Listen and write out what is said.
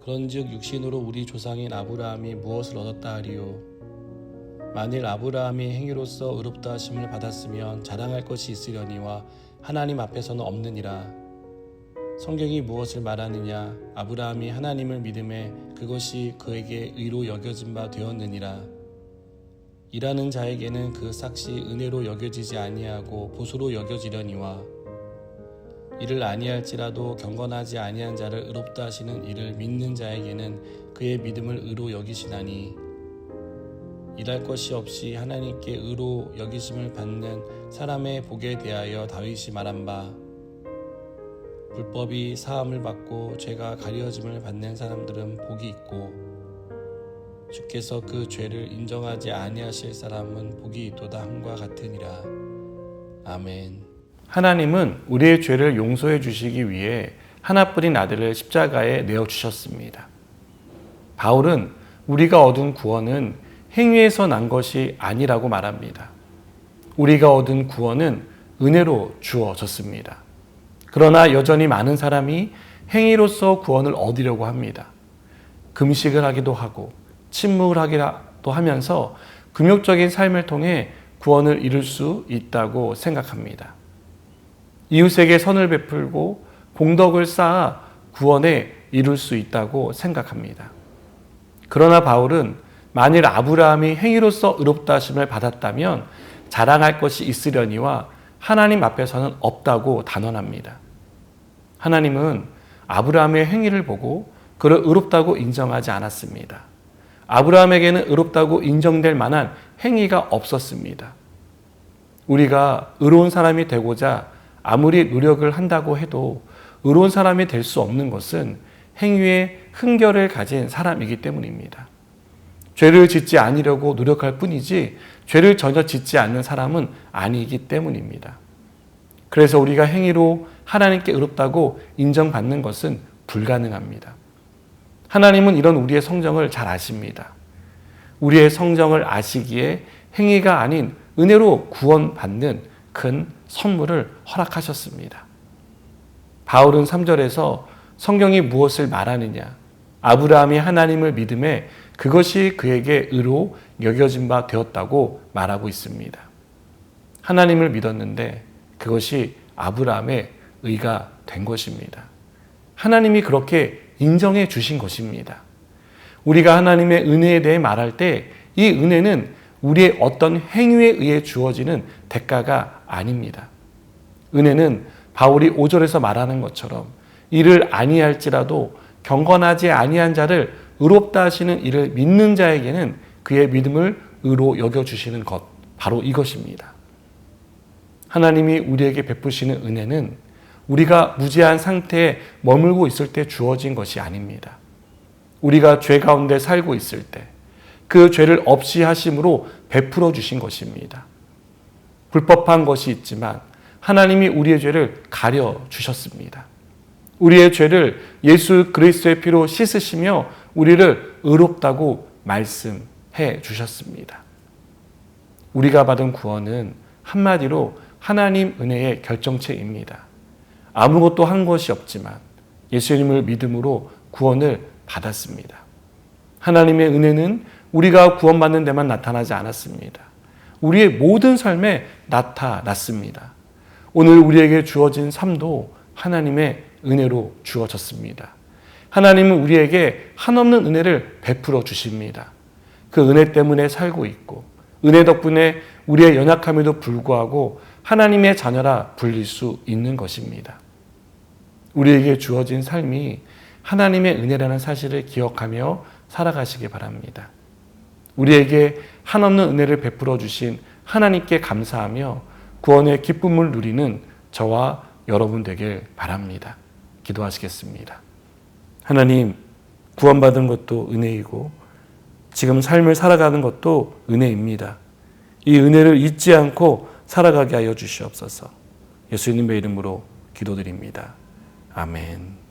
그런즉 육신으로 우리 조상인 아브라함이 무엇을 얻었다 하리요? 만일 아브라함이 행위로서 의롭다 하심을 받았으면 자랑할 것이 있으려니와 하나님 앞에서는 없느니라. 성경이 무엇을 말하느냐? 아브라함이 하나님을 믿음에 그것이 그에게 의로 여겨진 바 되었느니라. 일하는 자에게는 그 삭시 은혜로 여겨지지 아니하고 보수로 여겨지려니와 이를 아니할지라도 경건하지 아니한 자를 의롭다 하시는 이를 믿는 자에게는 그의 믿음을 의로 여기시나니 일할 것이 없이 하나님께 의로 여기심을 받는 사람의 복에 대하여 다윗이 말한 바 불법이 사함을 받고 죄가 가려짐을 받는 사람들은 복이 있고 주께서 그 죄를 인정하지 아니하실 사람은 복이 있도다 함과 같으니라. 아멘. 하나님은 우리의 죄를 용서해 주시기 위해 하나뿐인 아들을 십자가에 내어주셨습니다. 바울은 우리가 얻은 구원은 행위에서 난 것이 아니라고 말합니다. 우리가 얻은 구원은 은혜로 주어졌습니다. 그러나 여전히 많은 사람이 행위로서 구원을 얻으려고 합니다. 금식을 하기도 하고 침묵을 하기도 하면서 금욕적인 삶을 통해 구원을 이룰 수 있다고 생각합니다. 이웃에게 선을 베풀고 공덕을 쌓아 구원에 이룰 수 있다고 생각합니다. 그러나 바울은 만일 아브라함이 행위로서 의롭다 하심을 받았다면 자랑할 것이 있으려니와 하나님 앞에서는 없다고 단언합니다. 하나님은 아브라함의 행위를 보고 그를 의롭다고 인정하지 않았습니다. 아브라함에게는 의롭다고 인정될 만한 행위가 없었습니다. 우리가 의로운 사람이 되고자 아무리 노력을 한다고 해도 의로운 사람이 될 수 없는 것은 행위에 흥결을 가진 사람이기 때문입니다. 죄를 짓지 않으려고 노력할 뿐이지 죄를 전혀 짓지 않는 사람은 아니기 때문입니다. 그래서 우리가 행위로 하나님께 의롭다고 인정받는 것은 불가능합니다. 하나님은 이런 우리의 성정을 잘 아십니다. 우리의 성정을 아시기에 행위가 아닌 은혜로 구원받는 큰 선물을 허락하셨습니다. 바울은 3절에서 성경이 무엇을 말하느냐? 아브라함이 하나님을 믿음에 그것이 그에게 의로 여겨진 바 되었다고 말하고 있습니다. 하나님을 믿었는데 그것이 아브라함의 의가 된 것입니다. 하나님이 그렇게 인정해 주신 것입니다. 우리가 하나님의 은혜에 대해 말할 때 이 은혜는 우리의 어떤 행위에 의해 주어지는 대가가 아닙니다. 은혜는 바울이 5절에서 말하는 것처럼 이를 아니할지라도 경건하지 아니한 자를 의롭다 하시는 이를 믿는 자에게는 그의 믿음을 의로 여겨주시는 것, 바로 이것입니다. 하나님이 우리에게 베푸시는 은혜는 우리가 무죄한 상태에 머물고 있을 때 주어진 것이 아닙니다. 우리가 죄 가운데 살고 있을 때 그 죄를 없이 하심으로 베풀어 주신 것입니다. 불법한 것이 있지만 하나님이 우리의 죄를 가려 주셨습니다. 우리의 죄를 예수 그리스도의 피로 씻으시며 우리를 의롭다고 말씀해 주셨습니다. 우리가 받은 구원은 한마디로 하나님 은혜의 결정체입니다. 아무것도 한 것이 없지만 예수님을 믿음으로 구원을 받았습니다. 하나님의 은혜는 우리가 구원받는 데만 나타나지 않았습니다. 우리의 모든 삶에 나타났습니다. 오늘 우리에게 주어진 삶도 하나님의 은혜로 주어졌습니다. 하나님은 우리에게 한없는 은혜를 베풀어 주십니다. 그 은혜 때문에 살고 있고 은혜 덕분에 우리의 연약함에도 불구하고 하나님의 자녀라 불릴 수 있는 것입니다. 우리에게 주어진 삶이 하나님의 은혜라는 사실을 기억하며 살아가시기 바랍니다. 우리에게 한없는 은혜를 베풀어 주신 하나님께 감사하며 구원의 기쁨을 누리는 저와 여러분 되길 바랍니다. 기도하시겠습니다. 하나님, 구원받은 것도 은혜이고 지금 삶을 살아가는 것도 은혜입니다. 이 은혜를 잊지 않고 살아가게 하여 주시옵소서. 예수님의 이름으로 기도드립니다. 아멘.